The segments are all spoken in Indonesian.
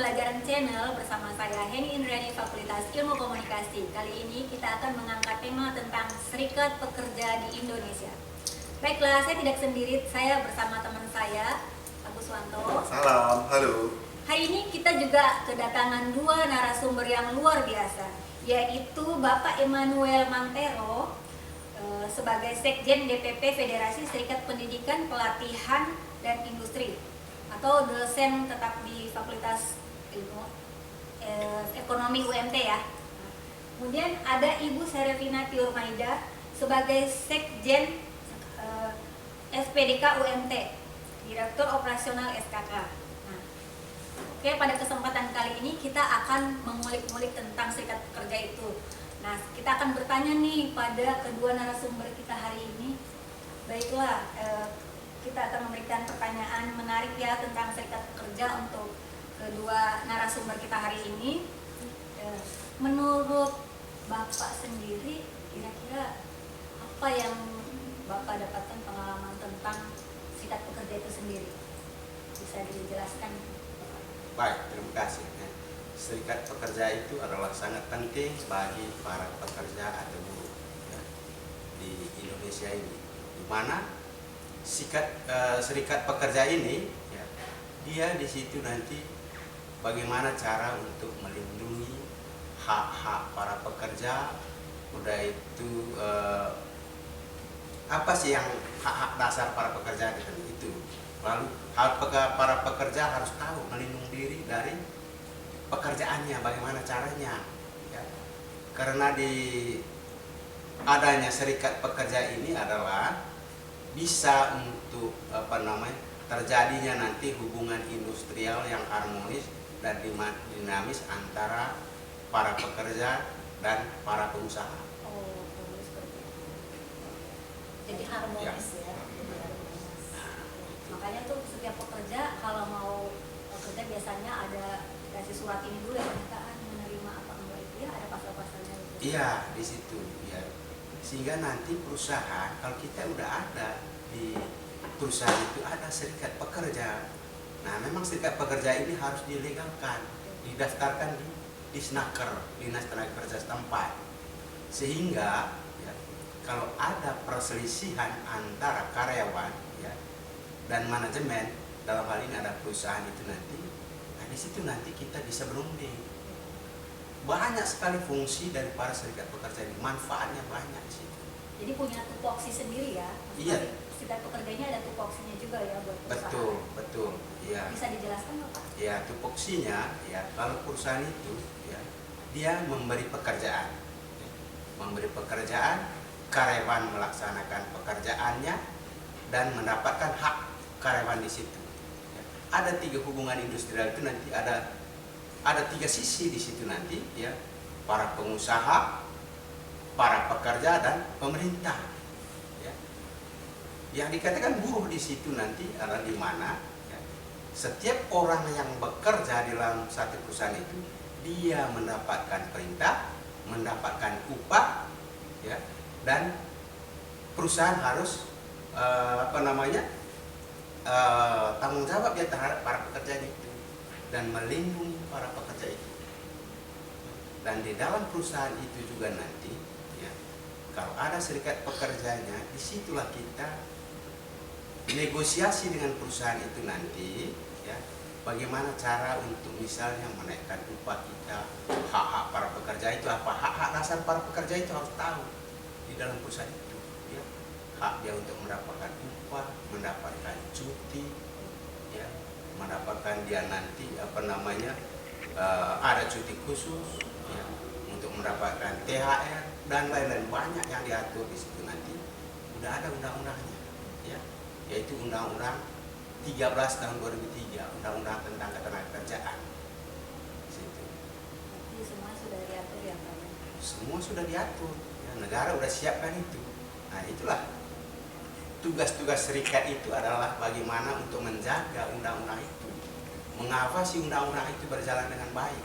Pembelajaran Channel bersama saya Heni Indrani Fakultas Ilmu Komunikasi. Kali ini kita akan mengangkat tema tentang Serikat Pekerja di Indonesia. Baiklah, saya tidak sendiri, saya bersama teman saya, Agus Wanto. Salam, halo. Hari ini kita juga kedatangan dua narasumber yang luar biasa, yaitu Bapak Emmanuel Mantero sebagai Sekjen DPP Federasi Serikat Pendidikan, Pelatihan, dan Industri, atau dosen tetap di Fakultas Ekonomi UMT ya. Kemudian ada Ibu Serafina Tiurmaida sebagai Sekjen SPDK UMT, Direktur Operasional SKK. Nah, oke, pada kesempatan kali ini kita akan mengulik-ngulik tentang serikat pekerja itu. Nah, kita akan bertanya nih pada kedua narasumber kita hari ini. Baiklah, kita akan memberikan pertanyaan menarik ya tentang serikat pekerja untuk kedua narasumber kita hari ini. Menurut Bapak sendiri, kira-kira apa yang Bapak dapatkan pengalaman tentang serikat pekerja itu sendiri? Bisa dijelaskan? Baik, terima kasih. Serikat pekerja itu adalah sangat penting bagi para pekerja atau buruh ya, di Indonesia ini, di mana serikat pekerja ini ya, dia di situ nanti bagaimana cara untuk melindungi hak-hak para pekerja, udah itu apa sih yang hak-hak dasar para pekerja itu. Lalu para pekerja harus tahu melindungi diri dari pekerjaannya, bagaimana caranya ya. Karena di adanya serikat pekerja ini adalah bisa untuk terjadinya nanti hubungan industrial yang harmonis dan dinamis antara para pekerja dan para pengusaha. Oh, seperti itu. Jadi harmonis ya. Makanya tuh setiap pekerja kalau mau bekerja biasanya ada kasih surat ini dulu ya, pernyataan menerima apa enggak itu ya, ada pasal-pasalnya gitu. Iya, di situ ya. Sehingga nanti perusahaan, kalau kita udah ada di perusahaan itu ada serikat pekerja. Nah, memang serikat pekerja ini harus dilegalkan, didaftarkan di Disnaker, Dinas Tenaga Kerja setempat. Sehingga ya, kalau ada perselisihan antara karyawan ya, dan manajemen, dalam hal ini ada perusahaan itu nanti, nah di situ nanti kita bisa berunding. Banyak sekali fungsi dari para serikat pekerja ini, manfaatnya banyak di situ. Jadi punya tupoksi sendiri ya? Iya. Serikat pekerjanya ada tupoksinya juga ya buat perusahaan. Betul, iya. Bisa dijelaskan Bapak? Ya, tupoksinya ya, kalau perusahaan itu ya, dia memberi pekerjaan. Memberi pekerjaan, karyawan melaksanakan pekerjaannya dan mendapatkan hak karyawan di situ. Ya. Ada 3 hubungan industrial itu nanti ada 3 sisi di situ nanti ya, para pengusaha, para pekerja, dan pemerintah ya. Yang dikatakan buruh di situ nanti adalah di mana ya, setiap orang yang bekerja di dalam satu perusahaan itu dia mendapatkan perintah, mendapatkan upah ya, dan perusahaan harus tanggung jawab dia terhadap para pekerja itu dan melindungi para pekerja itu. Dan di dalam perusahaan itu juga nanti ya, kalau ada serikat pekerjanya, disitulah kita negosiasi dengan perusahaan itu nanti ya, bagaimana cara untuk misalnya menaikkan upah kita, hak-hak para pekerja itu apa, hak-hak dasar para pekerja itu harus tahu di dalam perusahaan itu ya. Hak dia untuk mendapatkan upah, mendapatkan cuti ya, mendapatkan dia nanti ada cuti khusus ya, untuk mendapatkan THR dan lain-lain, banyak yang diatur di situ nanti. Udah ada undang-undangnya ya, yaitu Undang-Undang 13 tahun 2003, Undang-Undang tentang Ketenagakerjaan. Situ. Jadi semua sudah diatur ya Pak? Semua sudah diatur ya, negara udah siapkan itu. Nah, itulah tugas-tugas serikat itu adalah bagaimana untuk menjaga undang-undang itu, mengawasi undang-undang itu berjalan dengan baik.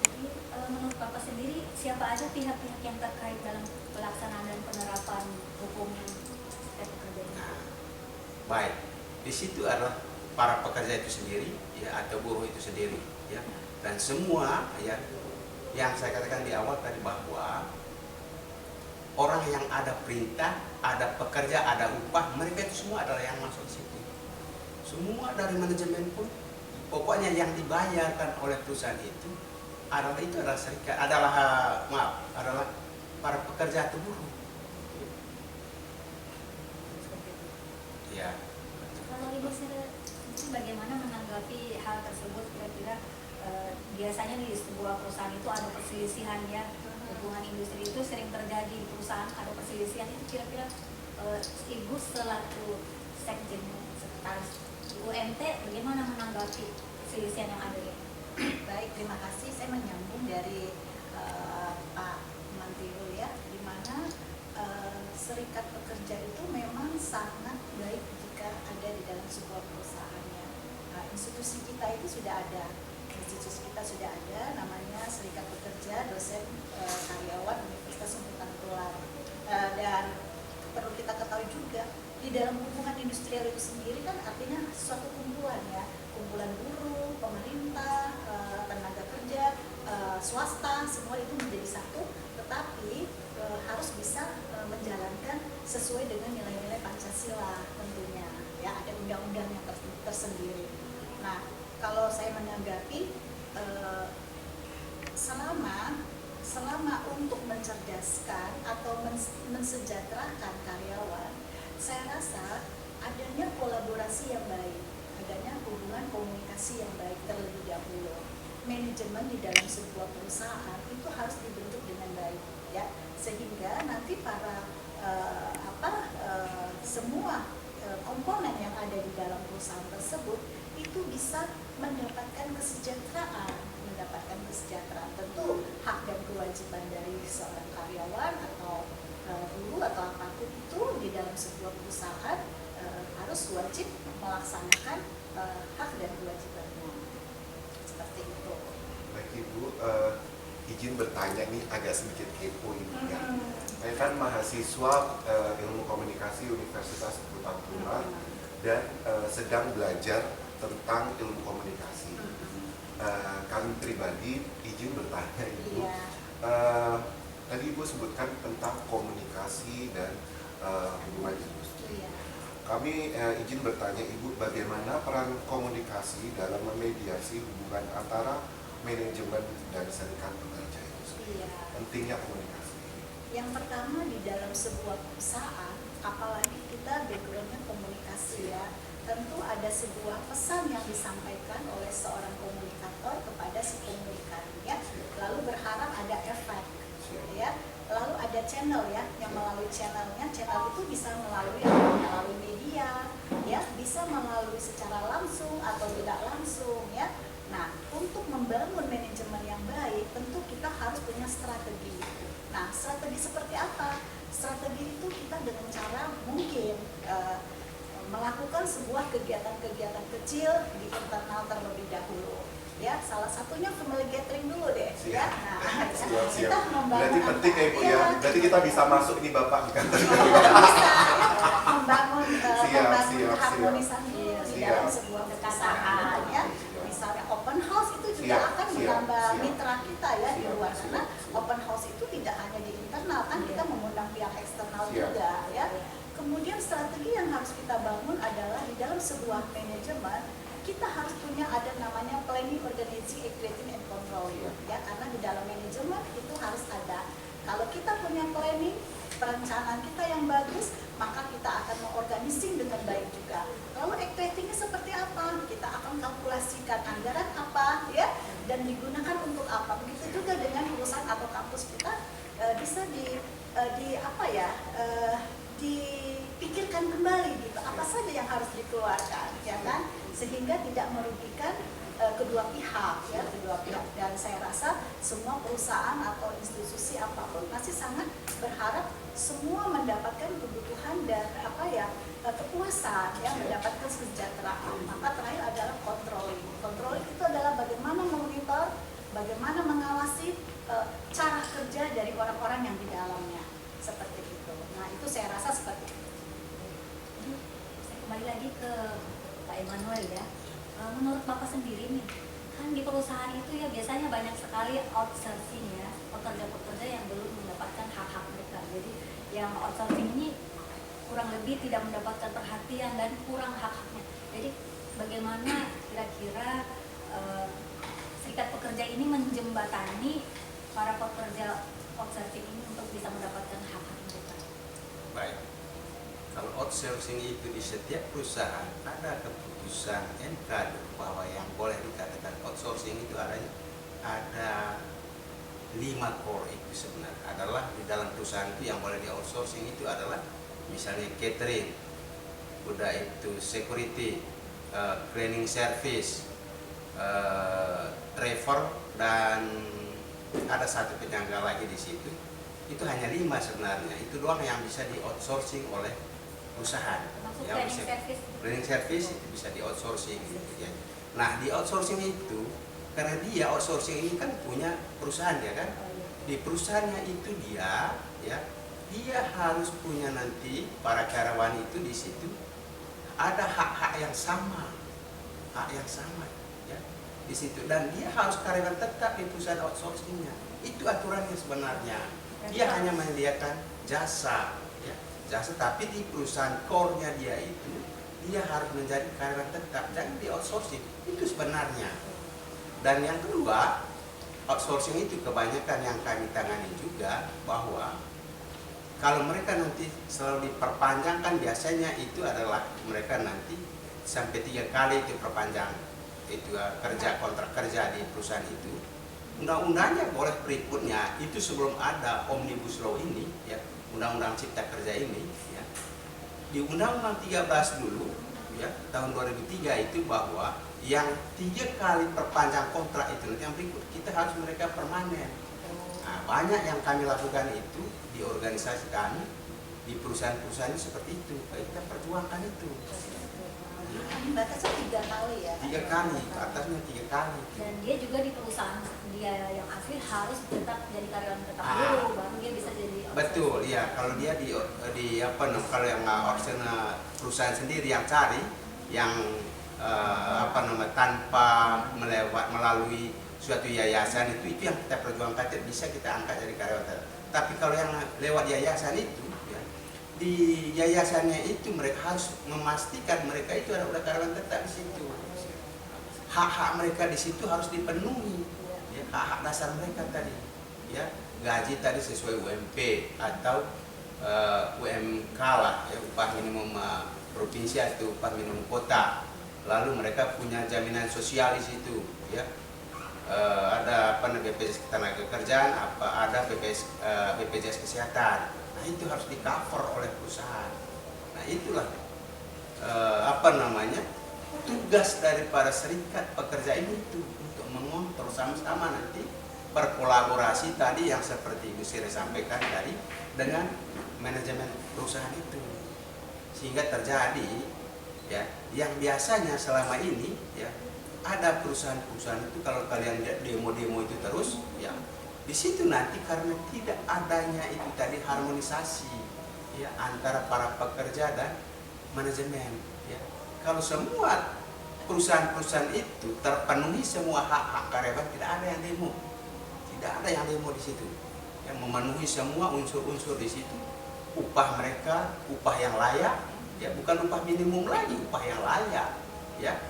Jadi menurut Bapak sendiri, siapa aja pihak-pihak yang terkait dalam pelaksanaan dan penerapan hukum serikat pekerja ini? Nah, baik, di situ adalah para pekerja itu sendiri ya atau buruh itu sendiri ya. Dan semua ya yang saya katakan di awal tadi bahwa orang yang ada perintah, ada pekerja, ada upah, mereka itu semua adalah yang masuk situ. Semua dari manajemen pun, pokoknya yang dibayarkan oleh perusahaan itu adalah serikat, adalah para pekerja atau buruh. Ya. Kalau Ibu bagaimana menanggapi hal tersebut? Kira-kira biasanya di sebuah perusahaan itu ada perselisihan ya, hubungan industri itu sering terjadi di perusahaan, ada perselisihan itu kira-kira Ibu selaku sekjen sekretaris UMT bagaimana menanggapi perselisihan yang ada ya? Baik, terima kasih. Saya menyambung dari Pak Mantiro ya, di mana serikat pekerja itu memang sangat baik jika ada di dalam sebuah perusahaan ya. Institusi kita itu sudah ada, namanya Serikat Pekerja Dosen Karyawan Universitas Unpad Tular. Dan perlu kita ketahui juga di dalam hubungan industrial itu sendiri kan artinya suatu kumpulan ya, kumpulan buruh, pemerintah, tenaga kerja, swasta, semua itu menjadi satu, tetapi harus bisa menjalankan sesuai dengan nilai-nilai Pancasila tentunya ya, ada undang-undang yang tersendiri. Nah, kalau saya menanggapi selama untuk mencerdaskan atau mensejahterakan karyawan, saya rasa adanya kolaborasi yang baik, adanya hubungan komunikasi yang baik terlebih dahulu. Manajemen di dalam sebuah perusahaan itu harus dibentuk dengan baik ya, sehingga nanti para semua komponen yang ada di dalam perusahaan tersebut itu bisa mendapatkan kesejahteraan. Tentu hak dan kewajiban dari seorang karyawan atau buruh atau apapun itu di dalam sebuah perusahaan harus wajib melaksanakan hak dan kewajibannya. Seperti itu. Baik Ibu, izin bertanya nih, agak sedikit kepo Ibu ya. Saya kan mahasiswa ilmu komunikasi Universitas Unpad Tular dan sedang belajar tentang ilmu komunikasi. Kami pribadi izin bertanya Ibu. Iya. Tadi Ibu sebutkan tentang komunikasi dan hubungan industri. Iya. Kami izin bertanya Ibu, bagaimana peran komunikasi dalam memediasi hubungan antara manajemen dan serikat pekerja itu sendiri? Iya. Pentingnya komunikasi. Yang pertama di dalam sebuah perusahaan, apalagi kita backgroundnya komunikasi ya, tentu ada sebuah pesan yang disampaikan oleh seorang komunikator kepada si komunikannya, lalu berharap ada efek ya. Lalu ada channel ya, yang melalui channel itu bisa melalui media ya, bisa melalui secara langsung atau tidak langsung ya. Nah, untuk membangun manajemen yang baik tentu kita harus punya strategi. Nah, strategi seperti apa? Strategi itu kita dengan cara mungkin melakukan sebuah kegiatan-kegiatan kecil di internal terlebih dahulu. Ya, salah satunya family gathering dulu deh. Siap. Ya, nah, Siap. kita membangun. Berarti penting ya Ibu ya. Berarti kita bisa masuk ini Bapak di kantor. Bisa ya, membangun Siap. harmonisasi di dalam sebuah perusahaan ya. Misalnya open house itu juga akan menambah mitra kita ya di luar sana. Open house itu tidak hanya di internal kan, kita mengundang pihak eksternal juga ya. Kemudian strategi yang harus kita bangun adalah di dalam sebuah manajemen kita harus punya ada namanya planning, organizing, executing, and control ya, karena di dalam manajemen itu harus ada. Kalau kita punya planning, perencanaan kita yang bagus, maka kita akan mengorganising dengan baik juga. Lalu executingnya seperti apa? Kita akan kalkulasikan anggaran apa ya, dan digunakan untuk apa. Begitu juga dengan perusahaan atau kampus kita bisa dipikirkan kembali gitu, apa saja yang harus dikeluarkan ya kan, sehingga tidak merugikan kedua pihak dan saya rasa semua perusahaan atau institusi apapun pasti sangat berharap semua mendapatkan kebutuhan dan kepuasan ya, mendapatkan kesejahteraan. Maka terakhir adalah controlling itu adalah bagaimana memonitor, bagaimana mengawasi cara kerja dari orang-orang yang di dalamnya, seperti itu. Nah, itu saya rasa seperti itu. Saya kembali lagi ke Pak Emmanuel ya. menurut Bapak sendiri nih, kan di perusahaan itu ya biasanya banyak sekali outsourcing ya, pekerja-pekerja yang belum mendapatkan hak-hak mereka. Jadi yang outsourcing ini kurang lebih tidak mendapatkan perhatian dan kurang hak-haknya. Jadi bagaimana kira-kira serikat pekerja ini menjembatani para pekerja outsourcing ini untuk bisa mendapatkan hak-hak mereka? Baik. Kalau outsourcing itu di setiap perusahaan ada keputusan MK bahwa yang boleh dikatakan outsourcing itu ada 5 core itu sebenarnya adalah di dalam perusahaan itu yang boleh di outsourcing itu adalah misalnya catering, udah itu security, cleaning service, driver, dan ada satu penyangga lagi di situ. Itu hanya 5 sebenarnya. Itu doang yang bisa di outsourcing oleh perusahaan. Termasuk Yang cleaning service. cleaning service itu bisa di outsourcing gitu ya. Nah, di outsourcing itu karena dia outsourcing ini kan punya perusahaan ya kan. Oh, iya. Di perusahaannya itu dia harus punya nanti para karyawan itu di situ ada hak-hak yang sama. Hak yang sama ya di situ, dan dia harus karyawan tetap di perusahaan outsourcingnya. Itu aturannya sebenarnya. Dia hanya menyediakan jasa ya, jasa, tapi di perusahaan core-nya dia itu dia harus menjadi karyawan tetap, jangan di outsourcing. Itu sebenarnya. Dan yang kedua, outsourcing itu kebanyakan yang kami tangani juga bahwa kalau mereka nanti selalu diperpanjangkan, biasanya itu adalah mereka nanti sampai 3 kali itu perpanjang itu kerja, kontrak kerja di perusahaan itu. Undang-undangnya boleh berikutnya itu sebelum ada Omnibus Law ini ya, Undang-Undang Cipta Kerja ini ya. Di Undang-Undang 13 dulu ya, tahun 2003 itu bahwa yang 3 kali perpanjang kontrak itu nanti yang berikut kita harus mereka permanen. Nah, banyak yang kami lakukan itu di organisasi kami, di perusahaan-perusahaan seperti itu. Kita perjuangkan itu. Batasnya 3 kali ya? 3 kali, atasnya 3 kali. Dan dia juga di perusahaan dia yang asli harus tetap jadi karyawan tetap Ah. dulu, baru dia bisa jadi outsourcing. Betul, iya. Kalau dia di apa namanya, kalau yang perusahaan sendiri yang cari yang apa namanya tanpa melalui suatu yayasan itu yang kita perjuangkan, bisa kita angkat jadi karyawan tetap. Tapi kalau yang lewat yayasan itu ya, di yayasannya itu mereka harus memastikan mereka itu ada karyawan tetap di situ. Hak-hak mereka di situ harus dipenuhi. Ya, hak-hak dasar mereka tadi. Ya, gaji tadi sesuai UMP atau UMK lah, ya, upah minimum provinsi atau upah minimum kota. Lalu mereka punya jaminan sosial di situ, ya. Ada apa namanya BPJS Ketenagakerjaan, ada BPJS Kesehatan. Nah, itu harus di cover oleh perusahaan. Nah, itulah apa namanya tugas daripada serikat pekerja ini itu untuk mengontrol sama-sama nanti berkolaborasi tadi yang seperti Ibu Sire sampaikan tadi dengan manajemen perusahaan itu, sehingga terjadi ya yang biasanya selama ini ya ada perusahaan-perusahaan itu kalau kalian lihat demo-demo itu terus ya di situ nanti karena tidak adanya itu tadi harmonisasi ya antara para pekerja dan manajemen ya. Kalau semua perusahaan-perusahaan itu terpenuhi semua hak-hak karyawan, tidak ada yang demo. Tidak ada yang demo di situ. Yang memenuhi semua unsur-unsur di situ. Upah mereka, upah yang layak, ya bukan upah minimum lagi, upah yang layak, ya.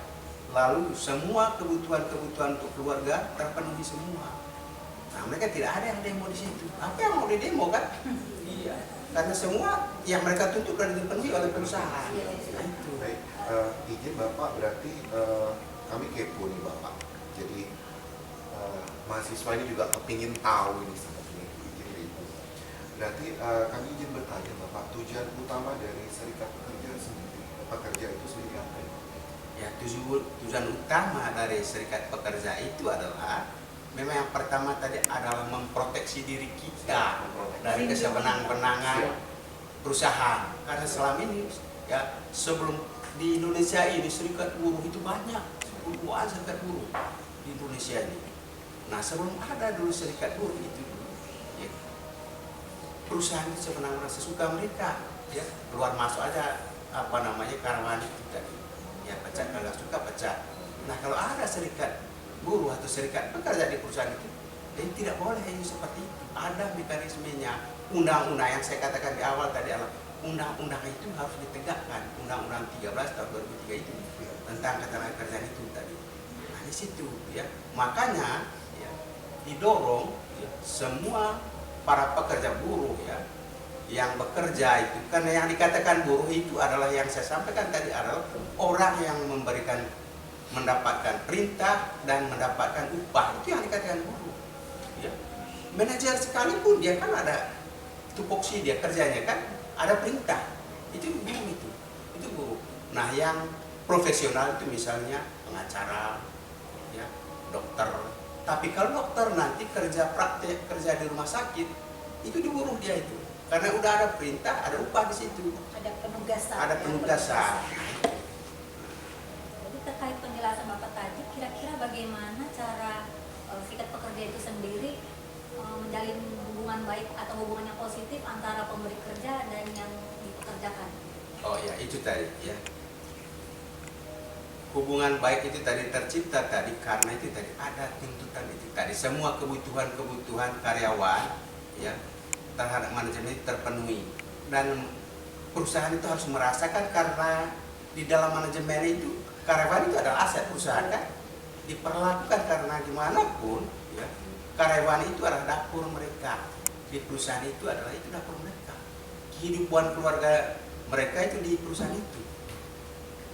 Lalu semua kebutuhan-kebutuhan untuk keluarga terpenuhi semua. Nah, mereka tidak ada yang demo di situ. Apa yang mau didemo kan? Iya. Karena semua yang mereka tuntut sudah dipenuhi oleh perusahaan. Nah, itu. Baik, izin Bapak, berarti kami kepo nih Bapak. Jadi mahasiswa ini juga kepingin tahu ini sebenarnya izin Ibu. Berarti kami izin bertanya Bapak, tujuan utama dari serikat pekerja itu sendiri apa ya? Ya, tujuan utama dari serikat pekerja itu adalah memang yang pertama tadi adalah memproteksi diri kita dari kesewenang-wenangan perusahaan. Karena selama ini ya sebelum di Indonesia ini serikat buruh itu banyak, puluhan serikat buruh di Indonesia ini. Nah, sebelum ada dulu serikat buruh itu ya, perusahaan itu sewenang-wenang sesuka mereka ya, keluar masuk aja apa namanya karyawan itu tadi ya, pecat kalau suka pecat. Nah kalau ada serikat buruh atau serikat pekerja di perusahaan itu, tidak boleh seperti itu. Ada mekanismenya. Undang-undang yang saya katakan di awal tadi adalah undang-undang itu harus ditegakkan. Undang-undang 13 tahun 2003 itu tentang ketenagakerjaan itu tadi. Nah di situ ya, makanya ya, didorong ya, semua para pekerja buruh ya yang bekerja itu, karena yang dikatakan buruh itu adalah yang saya sampaikan tadi adalah orang yang mendapatkan perintah dan mendapatkan upah, itu yang dikatakan buruh ya. Manajer sekalipun dia kan ada tupoksi, dia kerjanya kan ada perintah, itu buruh, itu buruh. Nah yang profesional itu misalnya pengacara ya, dokter. Tapi kalau dokter nanti kerja praktek, kerja di rumah sakit, itu diburuh dia itu, karena udah ada perintah, ada upah di situ, Ada penugasan. ada penugasan. Jadi terkait penjelasan Bapak tadi, kira-kira bagaimana cara serikat pekerja itu sendiri menjalin hubungan baik atau hubungan yang positif antara pemberi kerja dan yang dipekerjakan? Oh ya, itu tadi ya. Hubungan baik itu tadi tercipta tadi karena itu tadi ada tuntutan itu tadi, semua kebutuhan karyawan ya terhadap manajemen itu terpenuhi, dan perusahaan itu harus merasakan karena di dalam manajemen itu karyawan itu adalah aset perusahaan kan, diperlakukan karena dimanapun ya karyawan itu adalah dapur mereka di perusahaan, itu adalah itu dapur mereka, kehidupan keluarga mereka itu di perusahaan itu.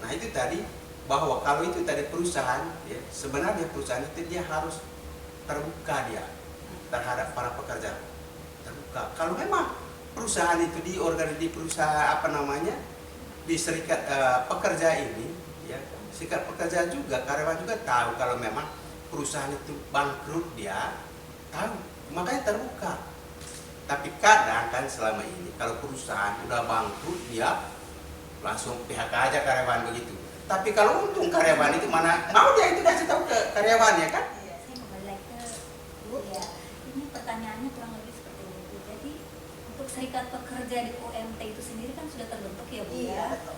Nah itu tadi, bahwa kalau itu tadi perusahaan ya, sebenarnya perusahaan itu dia harus terbuka dia terhadap para pekerja, terbuka. Kalau memang perusahaan itu di perusahaan apa namanya, di serikat pekerja ini ya, serikat pekerja juga, karyawan juga tahu kalau memang perusahaan itu bangkrut, dia tahu, makanya terbuka. Tapi kadang kan selama ini kalau perusahaan udah bangkrut, dia langsung PHK aja karyawan begitu. Tapi kalau untung karyawan itu mana mau dia itu kasih tahu ke karyawannya kan? Saya kembali lagi ke Bu ya. Ini pertanyaannya kurang lebih seperti ini Bu. Jadi untuk serikat pekerja di UMT itu sendiri kan sudah terbentuk ya Bu Iya, ya. betul.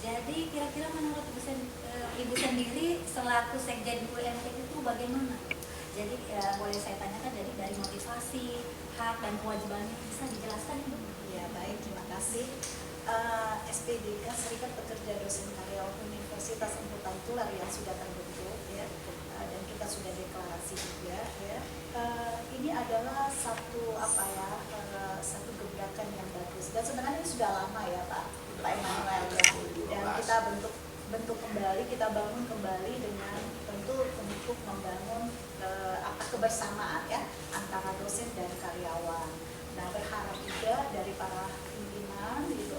Jadi kira-kira menurut Ibu sendiri selaku sekjen di UMT itu bagaimana? Jadi boleh saya tanyakan dari motivasi, hak dan kewajibannya, bisa dijelaskan Ibu? Ya baik, terima kasih. SPDK, Serikat Pekerja Dosen Karyawan Universitas Angkutan Tular yang sudah terbentuk ya, dan kita sudah deklarasi juga ya. Ini adalah satu satu gebrakan yang bagus, dan sebenarnya ini sudah lama ya Pak Emmanuel ya, dan kita bentuk kembali, kita bangun kembali dengan tentu untuk membangun kebersamaan ya antara dosen dan karyawan. Nah berharap juga dari para pimpinan gitu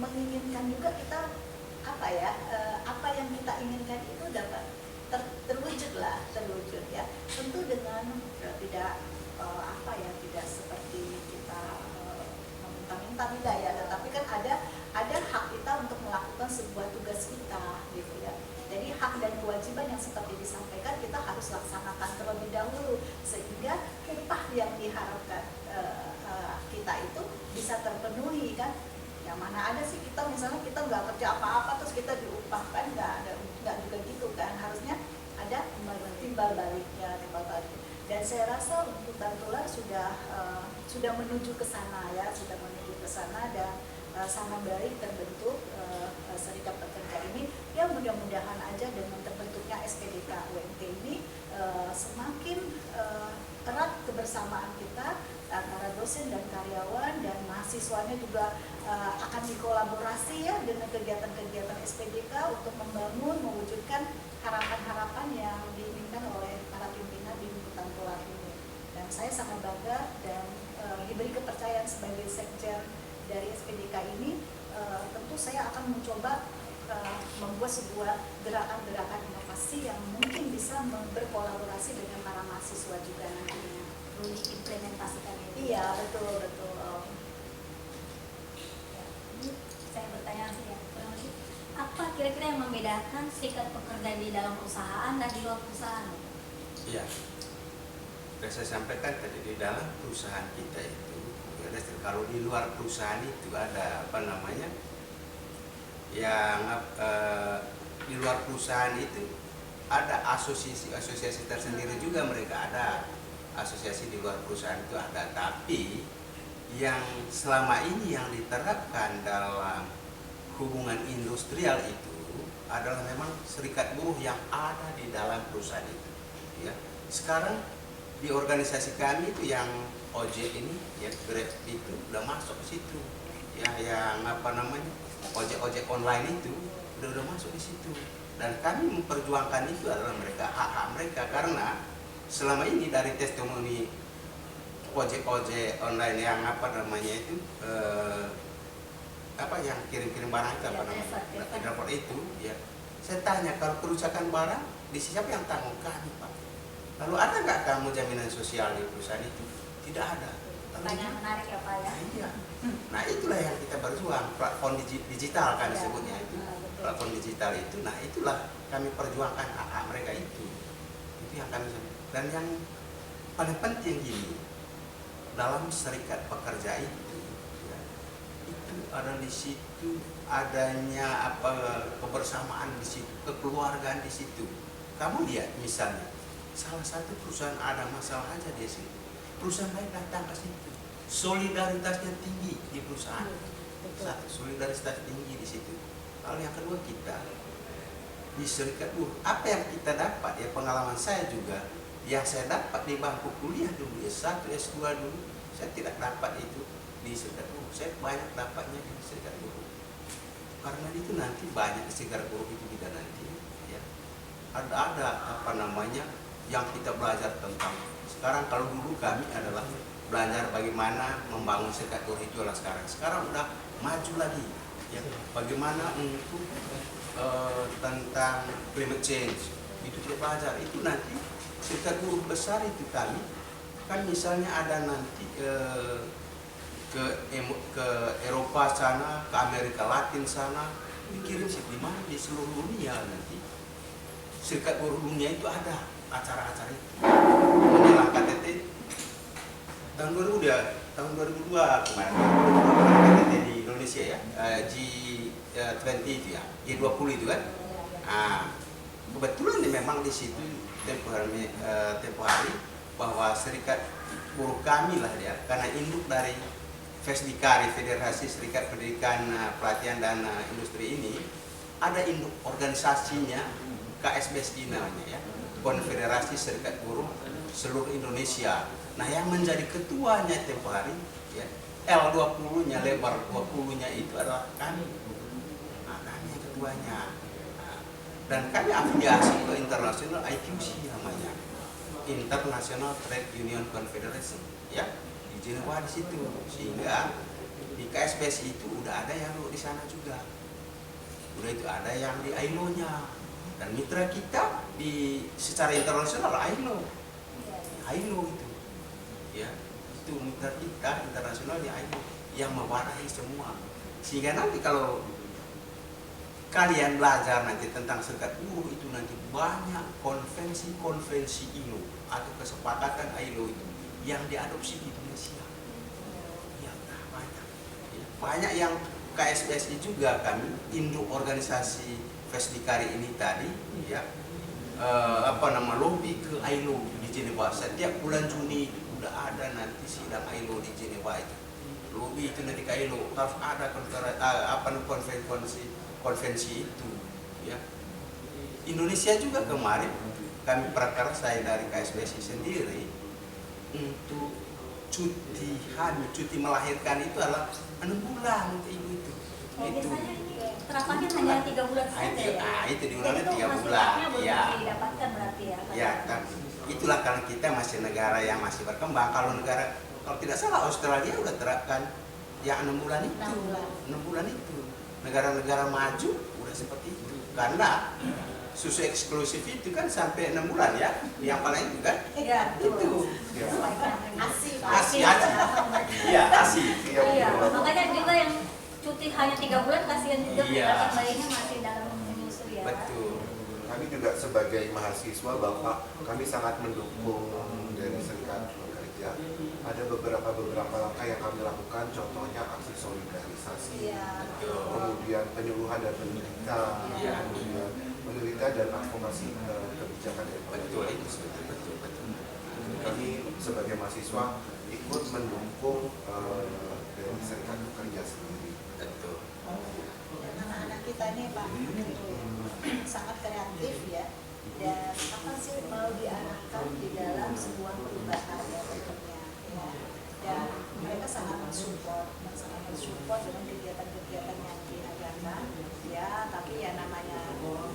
menginginkan juga kita apa yang kita inginkan itu dapat terwujud ya, tentu dengan tidak seperti kita meminta-minta, tidak ya, tetapi kan ada hak kita untuk melakukan sebuah tugas kita gitu ya. Jadi hak dan kewajiban yang seperti disampaikan kita harus laksanakan terlebih dahulu sehingga upah yang diharapkan kita itu bisa terpenuhi kan. Yang mana ada sih kita misalnya kita nggak kerja apa-apa terus kita diupahkan, nggak juga gitu kan. Harusnya ada timbal baliknya. Dan saya rasa untuk Tantular sudah menuju ke sana ya, dan sama baik terbentuk serikat pekerja ini, yang mudah-mudahan aja dengan terbentuknya SPDK UMT ini semakin erat kebersamaan kita antara dosen dan karyawan, dan mahasiswanya juga akan dikolaborasi ya dengan kegiatan-kegiatan SPDK untuk mewujudkan harapan-harapan yang diinginkan oleh para pimpinan di Angkutan Tular ini. Dan saya sangat bangga dan diberi kepercayaan sebagai sekjen dari SPDK ini. Tentu saya akan mencoba membuat sebuah gerakan-gerakan inovasi yang mungkin bisa berkolaborasi dengan para mahasiswa juga nantinya. Perlu diimplementasikan ya. Iya, betul. Ya, ini saya bertanya sih ya, kurang lebih apa kira-kira yang membedakan serikat pekerja di dalam perusahaan dan di luar perusahaan? Iya. Sudah saya sampaikan tadi, di dalam perusahaan kita itu kalau di luar perusahaan itu ada yang di luar perusahaan itu ada asosiasi tersendiri juga, mereka ada asosiasi di luar perusahaan itu ada, tapi yang selama ini yang diterapkan dalam hubungan industrial itu adalah memang serikat buruh yang ada di dalam perusahaan itu. Ya, sekarang di organisasi kami itu yang ojek ini, ya Grab itu udah masuk ke situ. Ya, yang apa namanya ojek online itu udah masuk di situ. Dan kami memperjuangkan itu adalah mereka, hak-hak mereka, karena selama ini dari testimoni ojek online yang apa namanya itu apa yang kirim-kirim barang itu apa namanya driver itu, ya saya tanya, kalau kerusakan barang di siapa yang tanggung? Kami, Pak. Lalu ada nggak kamu jaminan sosial di perusahaan itu? Tidak ada. Pertanyaan menarik ya Pak ya. Nah, iya. Nah itulah yang kita berjuang, platform digital kan disebutnya itu, platform digital itu. Nah itulah kami perjuangkan hak-hak mereka itu yang kami. Dan yang paling penting gini, dalam serikat pekerja itu, ya, itu ada di situ adanya apa kebersamaan di situ, kekeluargaan di situ. Kamu lihat misalnya salah satu perusahaan ada masalah aja di situ, perusahaan lain datang ke situ, solidaritasnya tinggi di perusahaan. Satu, solidaritas tinggi di situ. Lalu yang kedua, kita di serikat buruh, apa yang kita dapat, ya pengalaman saya juga yang saya dapat di bangku kuliah dulu, S1, S2 dulu, saya tidak dapat itu di serikat buruh. Saya banyak dapatnya di serikat buruh. Karena itu nanti banyak di serikat buruh itu kita nanti, ya ada apa namanya yang kita belajar tentang. Sekarang kalau dulu kami adalah belajar bagaimana membangun serikat buruh itu lah sekarang udah maju lagi, ya bagaimana untuk tentang climate change itu kita belajar. Itu nanti serikat buruh besar itu kami kan misalnya ada nanti ke Eropa sana, ke Amerika Latin sana, dikirim sih di mana, di seluruh dunia. Nanti serikat buruh dunia itu ada acara-acara itu. Menjelang KTT tahun 2002 kemarin, KTT di Indonesia ya, G20 itu ya, G20 itu kan. Nah, kebetulan memang di situ tempo hari bahwa serikat buruh kami lah ya, karena induk dari FESDIKARI, Federasi Serikat Pendidikan Pelatihan dan Industri ini, ada induk organisasinya KSBSI namanya ya, Konfederasi Serikat Buruh Seluruh Indonesia. Nah yang menjadi ketuanya tempo hari ya, L20-nya, lebar 20-nya itu adalah kami. Nah, kami yang ketuanya. Nah, dan kami afiliasi ke internasional IQC namanya, International Trade Union Confederation ya, di Jenewa di situ. Sehingga di KSBSI itu udah ada yang di sana juga. Udah itu ada yang di ILO-nya. Dan mitra kita di secara internasional ILO itu. Ya, itu mitra kita internasional di ILO yang mewadahi semua. Sehingga nanti kalau kalian belajar nanti tentang serikat buruh itu nanti banyak konvensi ILO atau kesepakatan ILO itu yang diadopsi di Indonesia. Ya, banyak. Ya, banyak yang KSBSI juga kami induk organisasi FESDIKARI ini tadi ya, lobby ke ILO di Jenewa. Setiap bulan Juni udah ada nanti sidang ILO di Jenewa itu. Lobby itu nanti ke ILO harus ada konvensi itu ya. Indonesia juga kemarin kami prakarsa dari KSBSI sendiri untuk cuti melahirkan itu adalah 6 bulan untuk ibu itu. Biasanya ini terapannya hanya 3 bulan saja ya. Itu diulangnya 3 bulan. Iya. Didapatkan berarti ya. Ya, tapi itulah karena kita masih negara yang masih berkembang. Kalau tidak salah Australia udah terapkan ya 6 bulan itu. 6 bulan itu. Negara-negara maju udah seperti itu. Karena susu eksklusif itu kan sampai 6 bulan ya. Yang paling itu kan? Iya, Itu. ASI. Iya, ASI. Iya, makanya juga yang cuti hanya 3 bulan kasihan juga Iya. bayinya masih dalam menyusui ya. Betul. Kami juga sebagai mahasiswa Bapak, kami sangat mendukung dari serikat pekerja. Ada beberapa langkah yang kami lakukan, contohnya aksi solidarisasi, Iya. Betul. kemudian penyuluhan dan pendidikan, Iya. kemudian penelitian dan advokasi kebijakan dari Betul, pemerintah. itu betul. Kami sebagai mahasiswa ikut mendukung dari serikat pekerja sendiri. Betul. Dan anak-anak kita ini Pak sangat kreatif ya, dan apa sih mau diarahkan di dalam sebuah perubahan ya tentunya ya. Dan mereka sangat mensupport dengan kegiatan-kegiatan yang diadakan ya, tapi ya namanya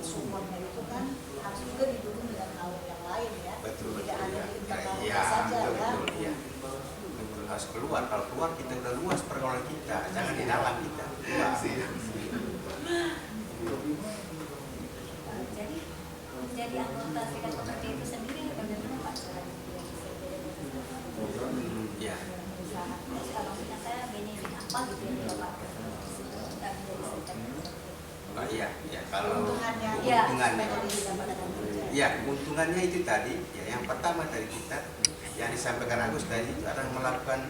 supportnya itu kan harus juga didukung dengan hal yang lain ya. Betul. Tidak hanya di internal Iya, kita saja ya. betul, iya. Betul, harus keluar. Kalau keluar kita udah luas pergaulan kita, jangan di dalam kita. Keluar. Jadi menjadi anggota serikat pekerja itu sendiri bagaimana Pak caranya? Ya. Kalau punya saya benefit apa gitu ya Pak? Kita menjadi serikat pekerja. Oh, iya, ya kalau Keuntungannya ya, keuntungannya, supaya didapatkan kerja. ya keuntungannya itu tadi, ya yang pertama dari kita yang disampaikan Agus tadi itu adalah melakukan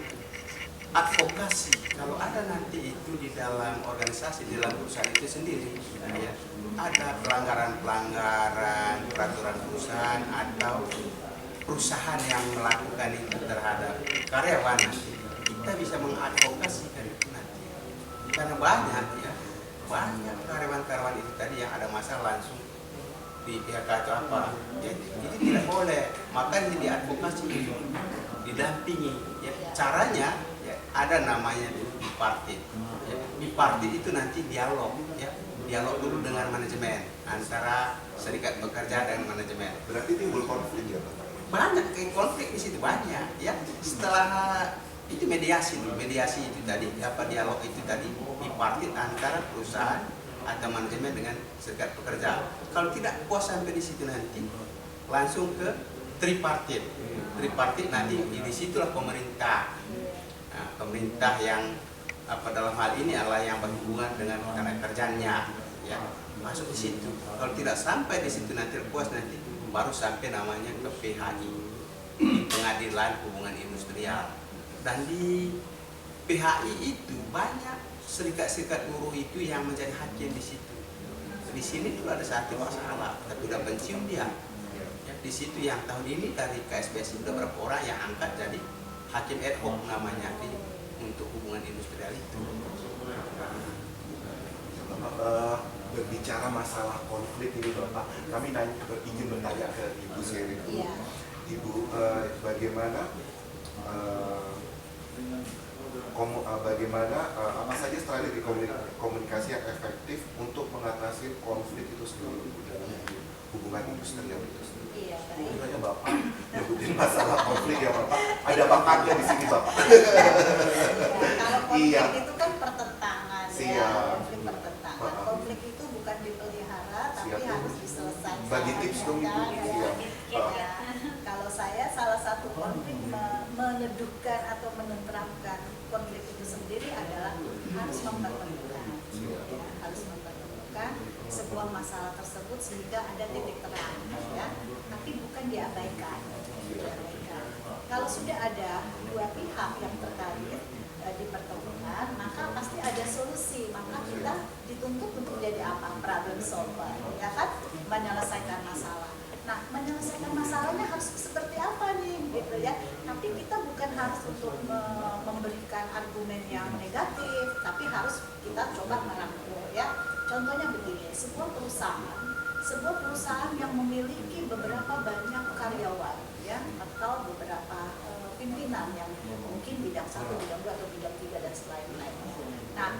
advokasi. Kalau ada nanti itu di dalam organisasi, di dalam perusahaan itu sendiri, ya, ada pelanggaran peraturan perusahaan atau perusahaan yang melakukan itu terhadap karyawan, kita bisa mengadvokasikan itu nanti. Karena banyak karyawan-karyawan itu tadi yang ada masalah langsung di PHK atau apa, ya, itu tidak boleh. Makanya diadvokasi, didampingi. Ya. Caranya ya, ada namanya bipartit. Ya. Bipartit itu nanti dialog, ya, dialog dulu dengan manajemen antara serikat pekerja dan manajemen. Berarti timbul konflik ya Pak? Banyak konflik di situ banyak, ya. Setelah itu mediasi itu tadi apa dialog itu tadi bipartit antara perusahaan atau manajemen dengan serikat pekerja. Kalau tidak puas sampai di situ nanti langsung ke tripartit. Tripartit nanti di situlah pemerintah. Nah, pemerintah yang apa dalam hal ini adalah yang berhubungan dengan tenaga kerjanya, ya, masuk di situ. Kalau tidak sampai di situ nanti puas nanti baru sampai namanya ke PHI, di Pengadilan Hubungan Industrial. Dan di PHI itu banyak serikat-serikat buruh itu yang menjadi hakim di situ. Di sini tuh ada satu masalah, tapi udah pensiun dia. Ya, di situ yang tahun ini dari KSPSI udah berapa orang yang angkat jadi hakim ad hoc namanya untuk hubungan industrial itu. Berbicara masalah konflik ini Bapak, kami ingin bertanya ke Ibu Sherry. Iya. Ibu, bagaimana apa saja strategi komunikasi yang efektif untuk mengatasi konflik itu sendiri dalam hubungan industrial itu sendiri? Iya, baik. Ini hanya Bapak nyebutin masalah konflik ya Bapak. Ada bakatnya di sini Bapak. Kalau konflik Iya. itu kan pertentangan ya, Siap. konflik pertentangan. Maaf. Konflik itu bukan dipelihara, tapi Siap. harus diselesaikan. Bagi tips dong, Ibu. Ya, Iya. ya. Kalau saya salah satu konflik meneduhkan atau menenteramkan konflik itu sendiri adalah harus mempertemukan, ya, harus mempertemukan sebuah masalah tersebut sehingga ada titik terang, ya, tapi bukan diabaikan. Kalau sudah ada dua pihak yang terkait dipertemukan, maka pasti ada solusi. Maka kita dituntut untuk menjadi apa? Problem solver, ya kan? Menyelesaikan masalah. Nah, menyelesaikan masalahnya harus seperti apa nih, gitu ya? Tapi kita bukan harus untuk memberikan argumen yang negatif, tapi harus kita coba merangkul, ya. Contohnya begini, sebuah perusahaan yang memiliki beberapa banyak karyawan, ya, atau beberapa pimpinan yang mungkin bidang 1, bidang 2, atau bidang 3 dan lain-lainnya. Nah,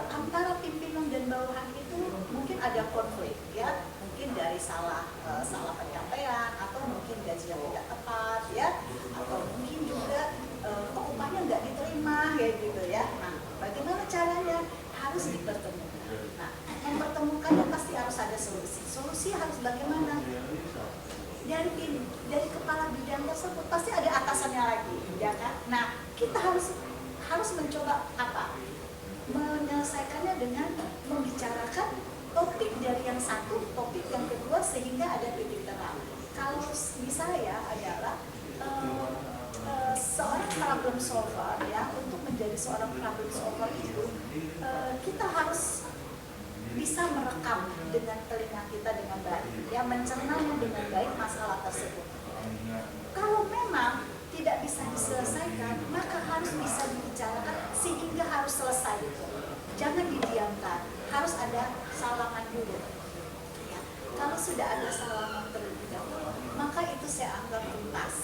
antara pimpinan dan bawahan itu mungkin ada konflik, ya, mungkin dari salah pencapaian, atau mungkin gaji yang tidak tepat, ya, atau mungkin juga upahnya nggak diterima, kayak gitu ya. Nah, bagaimana caranya? Harus dipertemukan. Nah, mempertemukannya pasti harus ada solusi. Solusi harus bagaimana? Dari kepala bidang tersebut pasti ada atasannya lagi, ya kan? Nah, kita harus mencoba apa? Menyelesaikannya dengan membicarakan topik dari yang satu, topik yang kedua, sehingga ada titik terang. Kalau di saya adalah seorang problem solver, ya, untuk menjadi seorang problem solver itu kita harus bisa merekam dengan telinga kita dengan baik, ya, mencerna dengan baik masalah tersebut. Kalau memang tidak bisa diselesaikan, maka harus bisa dibicarakan sehingga harus selesai itu. Jangan didiamkan, harus ada salaman dulu. Ya. Kalau sudah ada salaman terlebih dahulu, maka itu saya anggap tuntas.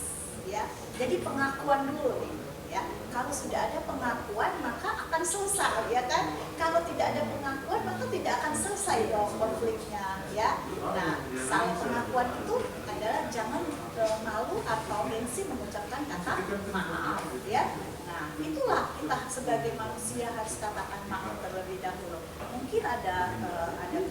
Ya. Jadi pengakuan dulu nih. Ya, kalau sudah ada pengakuan maka akan selesai, ya kan? Kalau tidak ada pengakuan maka tidak akan selesai dong konfliknya, ya. Nah, salah pengakuan itu adalah jangan malu atau gengsi mengucapkan kata maaf, ya. Nah, itulah kita sebagai manusia harus katakan maaf terlebih dahulu. Mungkin ada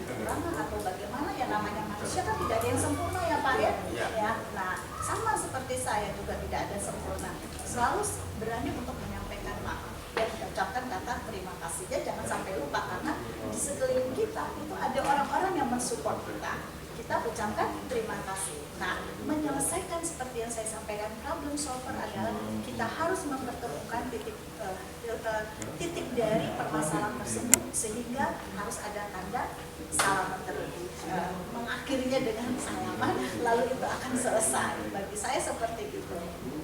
kekurangan atau bagaimana, ya, namanya manusia kan tidak ada yang sempurna, ya Pak, ya. Ya. Nah, sama seperti saya juga tidak ada sempurna. Selalu berani untuk menyampaikan maaf dan mengucapkan kata terima kasih. Ya, jangan sampai lupa karena di sekeliling kita itu ada orang-orang yang mensupport kita. Kita ucapkan terima kasih. Nah, menyelesaikan seperti yang saya sampaikan, problem solver adalah kita harus mempertemukan titik dari permasalahan tersebut sehingga harus ada tanda salaman terlebih, mengakhirinya dengan salaman, lalu itu akan selesai. Bagi saya seperti itu.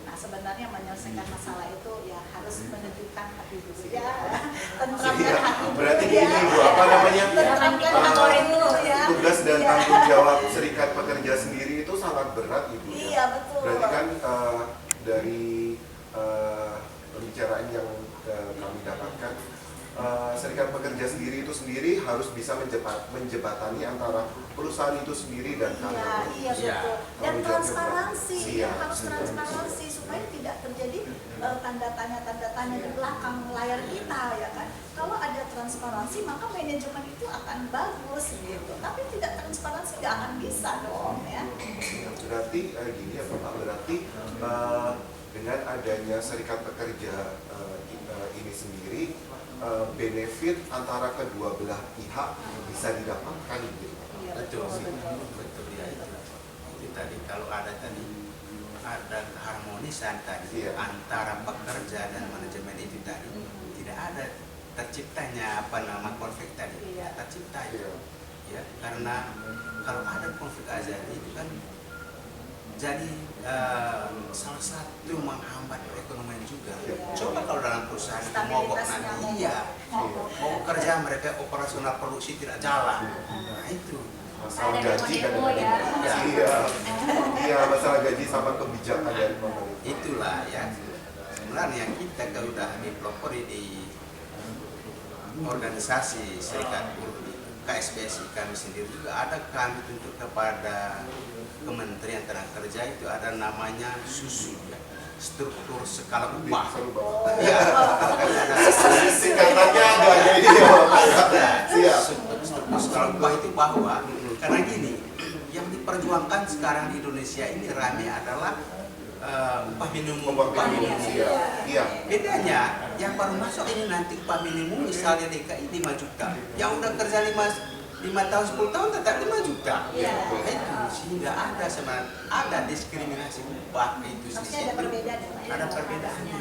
Nah, sebenarnya menyelesaikan masalah itu ya harus menunjukkan hati dulu, ya, tentramkan hati dulu, berarti ya. ini Bu, apa namanya, Tentramkan hati dulu, ya. tugas dan Ya. tanggung jawab serikat pekerja sendiri itu sangat berat Ibu. Iya, betul. Berarti kan dari pembicaraan yang kami dapatkan, serikat pekerja sendiri itu sendiri harus bisa menjebatani antara perusahaan itu sendiri dan karyawan. Iya, betul. Dan Tanggung jawabnya transparansi, berat. ya, Iya. harus transparansi supaya tidak terjadi tanda tanya di belakang layar kita, ya kan. Kalau ada transparansi maka manajemen itu akan bagus gitu. Tapi tidak transparansi nggak akan bisa dong, ya. Berarti gini ya Bapak, berarti dengan adanya serikat pekerja ini sendiri, benefit antara kedua belah pihak bisa didapatkan gitu. Iya, Betul sih, betul ya itu. Itu tadi kalau ada keharmonisan tadi Iya. antara pekerja dan manajemen itu tadi, tidak ada terciptanya konflik tadi, Iya. tercipta Iya. ya, karena kalau ada konflik azali itu kan jadi salah satu menghambat perekonomian juga. Iya. Coba kalau dalam perusahaan itu mogok Stabilitasnya nanti, mogok. iya, mau kerja mereka operasional produksi tidak jalan, nah itu. Masalah Ada gaji kan demo-demo ya. iya, iya, masalah gaji sama kebijakan dari pemerintah. Itulah ya sebenarnya kita kalau udah dipelopori di organisasi serikat buruh KSBSI kami sendiri juga ada, kami tuntut kepada Kementerian Tenaga Kerja itu ada namanya SUSU ya, struktur skala upah. Ya, Singkatannya agak ini ya Bapak. Siap. struktur skala upah itu bahwa karena gini, yang diperjuangkan sekarang di Indonesia ini rame adalah upah minimum. Upah minimum, iya. Iya. Bedanya yang baru masuk ini nanti upah minimum misalnya DKI 5 juta, yang udah kerja 5 tahun 10 tahun tetap 5 juta. Iya. Nah, itu sehingga ada sebenarnya ada diskriminasi upah itu di Maksudnya ada situ. perbedaan. Ada perbedaannya.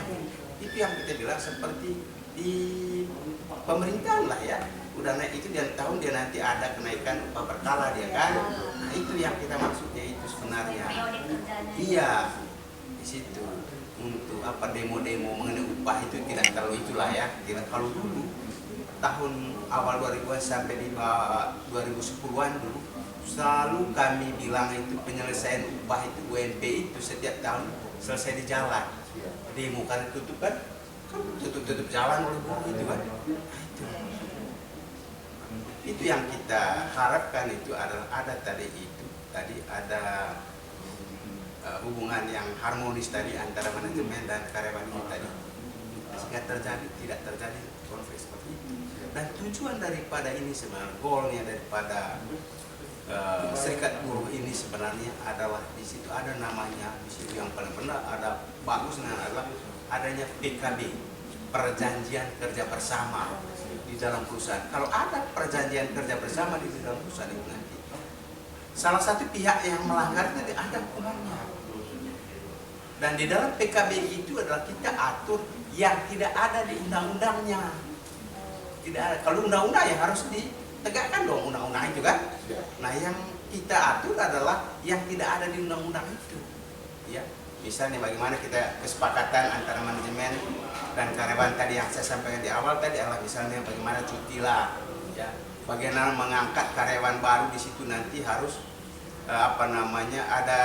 Itu yang kita bilang seperti di pemerintahan lah ya. Udah naik itu dia tahun dia nanti ada kenaikan upah berkala dia kan. Nah, itu yang kita maksudnya itu sebenarnya. Periode kerjanya. Iya. Di situ untuk demo-demo mengenai upah itu tidak terlalu itulah ya. Tidak kalau dulu tahun awal 2000-an sampai di 2010-an dulu selalu kami bilang itu penyelesaian upah itu UMP itu setiap tahun selesai di jalan. Demo kan tutup kan tutup jalan oleh buruh itu kan. Nah, itu yang kita harapkan itu ada tadi ada hubungan yang harmonis tadi antara manajemen dan karyawan ini tadi sehingga tidak terjadi konflik seperti itu. Dan tujuan daripada ini sebenarnya goalnya daripada serikat buruh ini sebenarnya adalah di situ ada namanya di situ yang paling benar ada bagusnya adalah adanya PKB, perjanjian kerja bersama di dalam perusahaan. Kalau ada perjanjian kerja bersama di dalam perusahaan itu nanti salah satu pihak yang melanggar itu ada hukumannya. Dan di dalam PKB itu adalah kita atur yang tidak ada di undang-undangnya. Tidak ada. Kalau undang-undang ya harus tegakkan dong undang-undang itu kan. Nah yang kita atur adalah yang tidak ada di undang-undang itu, ya. Misalnya bagaimana kita kesepakatan antara manajemen dan karyawan tadi yang saya sampaikan di awal tadi adalah misalnya bagaimana cuti lah, ya. Bagaimana mengangkat karyawan baru di situ nanti harus ada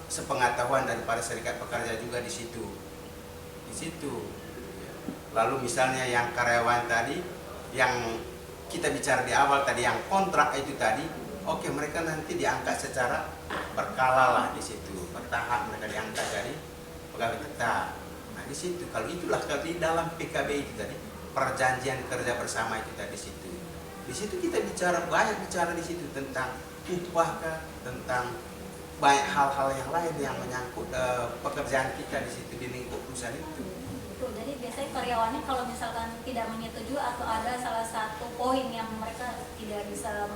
sepengetahuan daripada serikat pekerja juga di situ. Ya. Lalu misalnya yang karyawan tadi yang kita bicara di awal tadi yang kontrak itu tadi, oke, mereka nanti diangkat secara berkala lah di situ, bertahap mereka diangkat dari pegawai tetap. Nah di situ kalau itulah kalau di dalam PKB itu tadi perjanjian kerja bersama itu tadi di situ kita banyak bicara di situ tentang upah, tentang banyak hal-hal yang lain yang menyangkut pekerjaan kita di situ di lingkup perusahaan itu. Betul, jadi biasanya karyawannya kalau misalkan tidak menyetujui atau ada salah satu poin yang mereka tidak bisa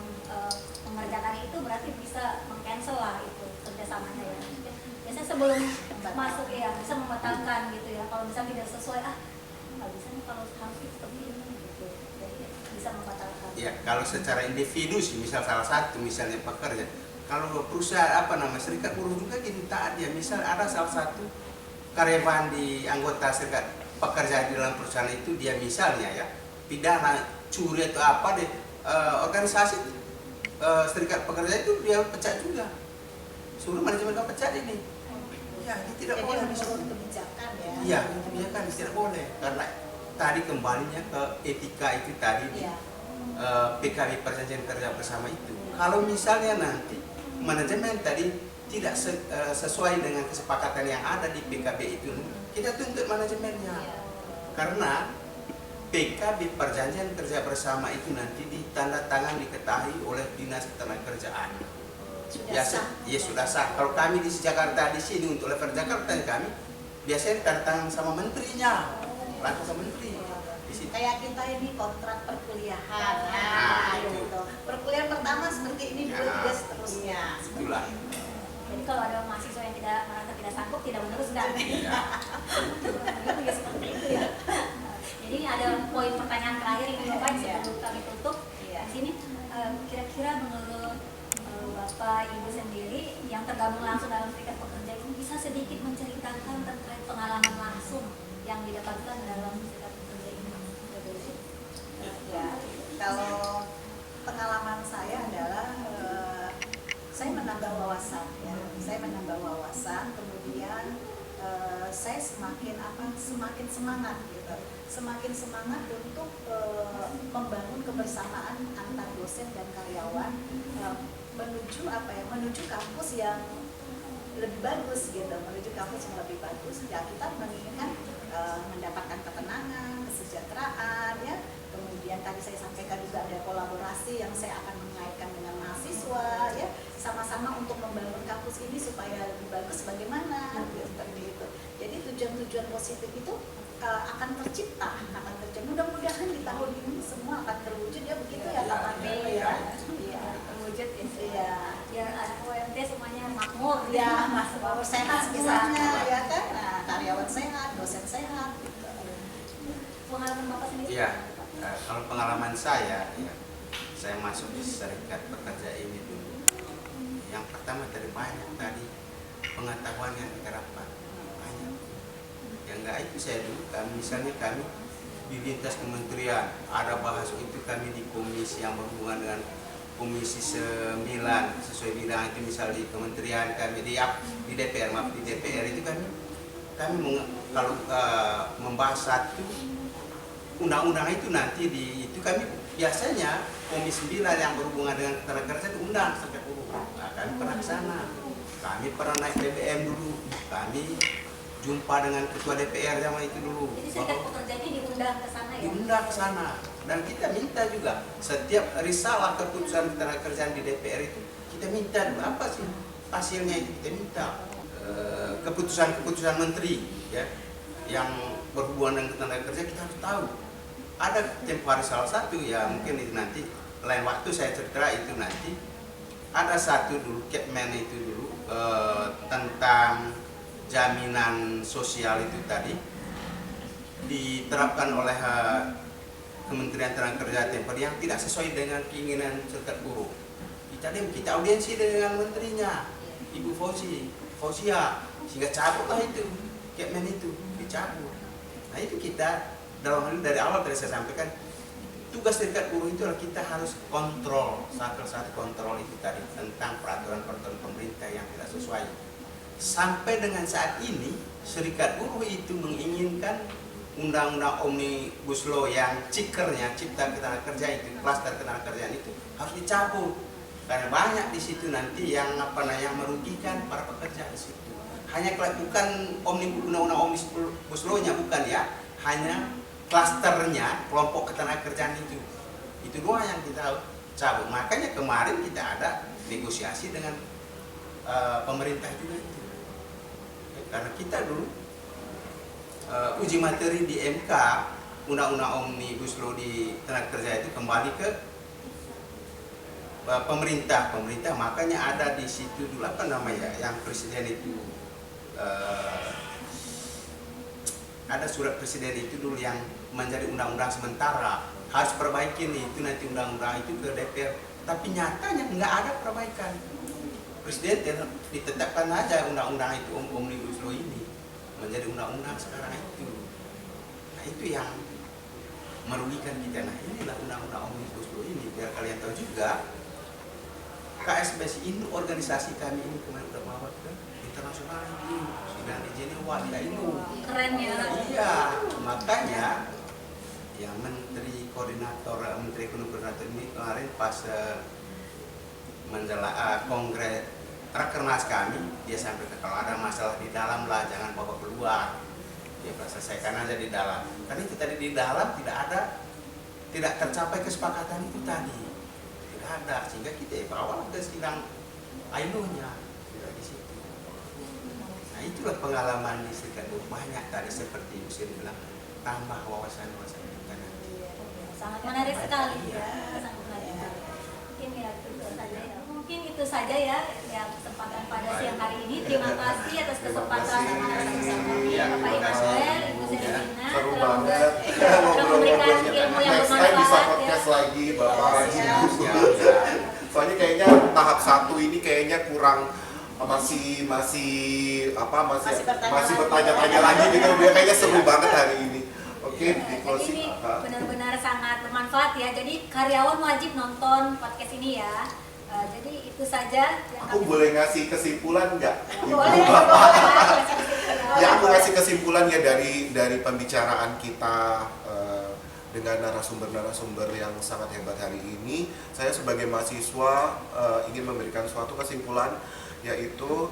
mengerjakan itu, berarti bisa meng-cancel lah itu kerjasamanya ya. Biasanya sebelum masuk ya bisa membatalkan gitu ya. Kalau misalnya tidak sesuai, nggak bisa nih kalau harus seperti ini gitu. Jadi bisa membatalkan. Ya, kalau secara individu sih, misal salah satu misalnya pekerja, kalau perusahaan serikat buruh juga gini taat ya. Misal ada salah satu karyawan di anggota serikat pekerja di dalam perusahaan itu, dia misalnya ya pidana curi atau apa deh, organisasi serikat pekerja itu dia pecat juga, suruh manajemen kau pecat ini. Ya, ini tidak boleh menurut kebijakan ya. Iya, kebijakan tidak boleh karena tadi kembalinya ke etika itu tadi di PKB perjanjian kerja bersama itu. Kalau misalnya nanti manajemen tadi tidak sesuai dengan kesepakatan yang ada di PKB itu, kita tuntut manajemennya. Karena PKB perjanjian kerja bersama itu nanti ditandatangan diketahui oleh Dinas Ketenagakerjaan. Sudah sah. Kalau kami di Jakarta di sini untuk level Jakarta kami biasanya ditandatangan sama menterinya, langsung sama menteri. Kayak kita ini kontrak perkuliahan, gitu. Perkuliahan pertama seperti ini, 2, 3 seterusnya. Itulah. Jadi kalau ada mahasiswa yang merasa tidak sanggup, tidak meneruskan. Ya seperti itu ya. Jadi ada poin pertanyaan terakhir ini Bapak sebelum kami tutup. Di sini kira-kira menurut Bapak Ibu sendiri yang tergabung langsung dalam serikat pekerja ini bisa sedikit menceritakan terkait pengalaman langsung yang didapatkan dalam serikat pekerja ini? Ya, kalau pengalaman saya adalah saya menambah wawasan ya. Saya menambah wawasan, kemudian saya semakin semangat gitu. Semakin semangat untuk membangun kebersamaan antar dosen dan karyawan menuju kampus yang lebih bagus gitu, ya kita menginginkan mendapatkan ketenangan, kesejahteraan ya. Kemudian tadi saya sampaikan juga ada kolaborasi yang saya akan mengaitkan dengan mahasiswa ya, sama-sama untuk membangun kampus ini supaya lebih bagus bagaimana seperti itu. Jadi tujuan-tujuan positif itu akan tercipta. Mudah-mudahan di tahun ini semua akan terwujud ya, begitu ya Pak Mardhani ya. Iya, Terwujud ya. Iya. Biar UMT semuanya makmur. Ya, makmur sehat misalnya ya kan. Nah, karyawan sehat, dosen sehat gitu. Pengalaman Bapak sendiri? Iya. Kalau pengalaman saya, ya, saya masuk di serikat pekerja ini dulu. Yang pertama dari banyak tadi pengetahuan yang kita dapat banyak. Yang enggak itu saya dulu, misalnya kami di lintas kementerian ada bahas itu, kami di komisi yang berhubungan dengan komisi 9 sesuai bidang itu, misal di kementerian kami di DPR, di DPR itu kami kalau membahas satu undang-undang itu nanti itu kami biasanya komisi 9 yang berhubungan dengan ketenagakerjaan diundang serikat buruh. Nah, kami pernah ke sana, kami pernah naik BBM dulu, kami jumpa dengan ketua DPR zaman itu dulu. Jadi serikat pekerja ini diundang ke sana ya? Diundang ke sana, dan kita minta juga setiap risalah keputusan ketenagakerjaan di DPR itu kita minta apa sih hasilnya, itu kita minta keputusan menteri ya yang berhubungan dengan ketenagakerjaan kita harus tahu. Ada tempo hari salah satu ya, mungkin itu nanti lain waktu saya cerita itu nanti. Ada satu dulu Kepmen itu dulu tentang jaminan sosial itu tadi diterapkan oleh Kementerian Tenaga Kerja tempat yang tidak sesuai dengan keinginan serikat buruh. Kita audiensi dengan menterinya, Ibu Fauzia, sehingga cabutlah itu, Kepmen itu, dicabut. Nah itu kita, dalam hal ini dari awal tadi saya sampaikan, tugas serikat buruh itu adalah kita harus kontrol, satu kontrol itu tadi, tentang peraturan-peraturan pemerintah yang tidak sesuai. Sampai dengan saat ini, serikat buruh itu menginginkan undang-undang Omnibus Law yang cikernya, cipta ketenaga kerja itu, klaster ketenaga kerjaan itu harus dicabut. Karena banyak di situ nanti yang merugikan para pekerja di situ. Hanya bukan undang-undang Omnibus Law-nya bukan ya, hanya klasternya kelompok ketenaga kerjaan itu. Itu doang yang kita cabut. Makanya kemarin kita ada negosiasi dengan pemerintah juga itu. Karena kita dulu uji materi di MK undang-undang Omnibus Law di tenaga kerja itu kembali ke pemerintah, makanya ada di situ dulu yang presiden itu ada surat presiden itu dulu yang menjadi undang-undang sementara, harus perbaikin itu nanti undang-undang itu ke DPR, tapi nyatanya nggak ada perbaikan. Presiden ditetapkan aja undang-undang itu Omnibus Law ini menjadi undang-undang sekarang itu. Nah itu yang merugikan kita. Nah inilah undang-undang Omnibus Law ini, biar kalian tahu juga. KSBSI ini organisasi kami ini kemarin udah bawa ke internasional ini, sidang di Jenewa, ini. Keren ya. Iya, makanya yang Menteri Ekonomi Koordinator ini kemarin pas kongres Rakernas kami, dia sampaikan kalau ada masalah di dalam lah, jangan bawa keluar. Ya selesaikan aja di dalam. Karena itu tadi di dalam tidak tercapai kesepakatan itu tadi. Ada sehingga kita bawa ke sidang ILO-nya di situ. Nah itulah pengalaman di serikat buruh banyak tadi seperti Ibu Sri bilang, tambah wawasan kita nanti. Sangat menarik sekali Iya. ya, sangat menarik. Mungkin itu saja ya yang kesempatan pada siang hari ini. Terima kasih atas kesempatan Iya, Bapak terima kasih. Iqbal, Ibu Servina, Seru telah banget. memberikan ilmu yang Next time bisa bermanfaat ya. podcast lagi Bapak. Siap. Soalnya kayaknya tahap 1 ini kayaknya kurang masih bertanya-tanya lagi gitu. Dia kayaknya seru banget hari ini. Oke, di Jadi closing. ini benar-benar sangat bermanfaat ya. Jadi karyawan wajib nonton podcast ini ya. Jadi itu saja yang Aku boleh ngasih kesimpulan nggak? boleh. Ya, aku ngasih kesimpulan ya dari pembicaraan kita dengan narasumber-narasumber yang sangat hebat hari ini. Saya sebagai mahasiswa ingin memberikan suatu kesimpulan, yaitu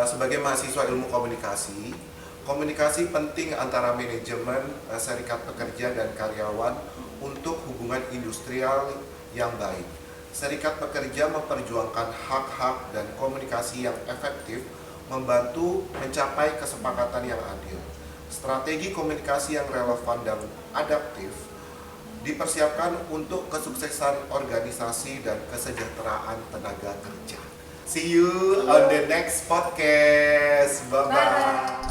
sebagai mahasiswa ilmu komunikasi, komunikasi penting antara manajemen, serikat pekerja dan karyawan untuk hubungan industrial yang baik. Serikat pekerja memperjuangkan hak-hak dan komunikasi yang efektif, membantu mencapai kesepakatan yang adil. Strategi komunikasi yang relevan dan adaptif dipersiapkan untuk kesuksesan organisasi dan kesejahteraan tenaga kerja. See you on the next podcast. Bye-bye.